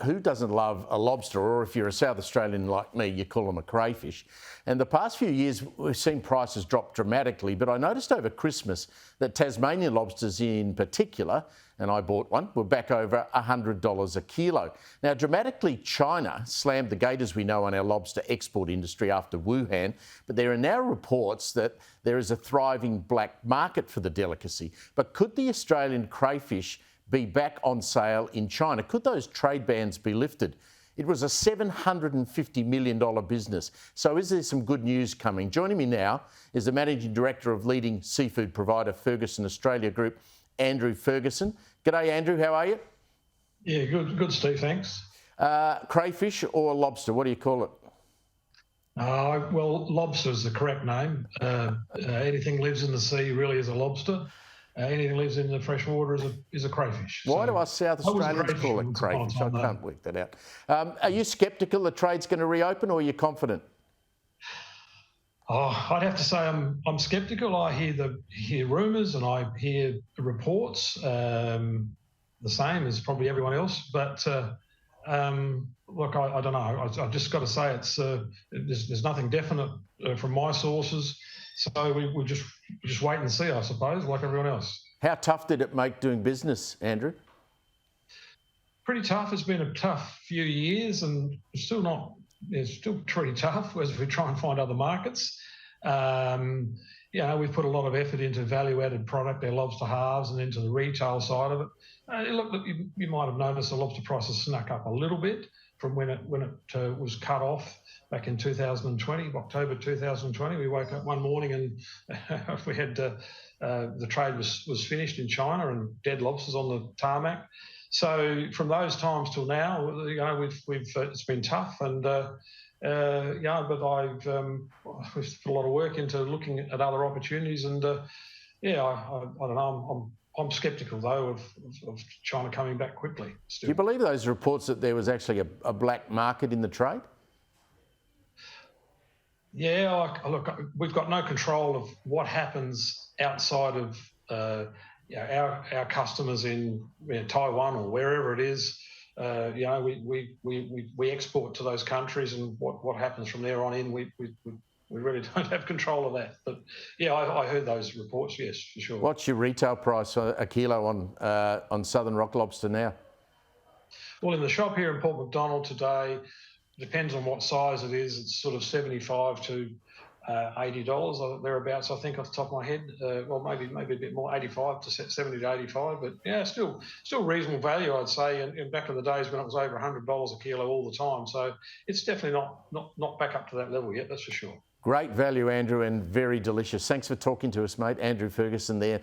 who doesn't love a lobster? Or if you're a South Australian like me, you call them a crayfish. And the past few years, we've seen prices drop dramatically. But I noticed over Christmas that Tasmanian lobsters in particular, and I bought one, were back over $100 a kilo. Now, dramatically, China slammed the gate, as we know, on our lobster export industry after Wuhan. But there are now reports that there is a thriving black market for the delicacy. But could the Australian crayfish be back on sale in China? Could those trade bans be lifted? It was a $750 million business. So is there some good news coming? Joining me now is the Managing Director of leading seafood provider Ferguson Australia Group, Andrew Ferguson. G'day, Andrew. How are you? Yeah, good, Steve. Thanks. Crayfish or lobster? What do you call it? Well, lobster is the correct name. Anything lives in the sea really is a lobster. Anything lives in the fresh water is a crayfish. Why do us South Australians call it crayfish? I can't work that out. Are you sceptical the trade's going to reopen, or are you confident? I'd have to say I'm sceptical. I hear rumours and I hear reports, the same as probably everyone else. But look, I don't know. I've just got to say there's nothing definite from my sources. So we just wait and see, I suppose, like everyone else. How tough did it make doing business, Andrew? Pretty tough. It's been a tough few years, and it's still pretty tough as we try and find other markets. We've put a lot of effort into value-added product, our lobster halves, and into the retail side of it. Look, you might have noticed the lobster prices snuck up a little bit from when it was cut off back in 2020, October 2020. We woke up one morning and we had the trade was finished in China and dead lobsters on the tarmac. So from those times till now, it's been tough, and but we've put a lot of work into looking at other opportunities, and I don't know. I'm sceptical, though, of China coming back quickly. Still. Do you believe those reports that there was actually a black market in the trade? Yeah, look, we've got no control of what happens outside of our customers in Taiwan or wherever it is. We export to those countries, and what happens from there on in, we really don't have control of that. But yeah, I heard those reports. Yes, for sure. What's your retail price a kilo on Southern Rock lobster now? Well, in the shop here in Port Macdonald today, depends on what size it is. It's sort of $75 to $80 thereabouts. I think off the top of my head. Well, maybe a bit more, 85 to 70 to 85. But yeah, still reasonable value, I'd say. And back in the days when it was over $100 a kilo all the time. So it's definitely not back up to that level yet. That's for sure. Great value, Andrew, and very delicious. Thanks for talking to us, mate. Andrew Ferguson there,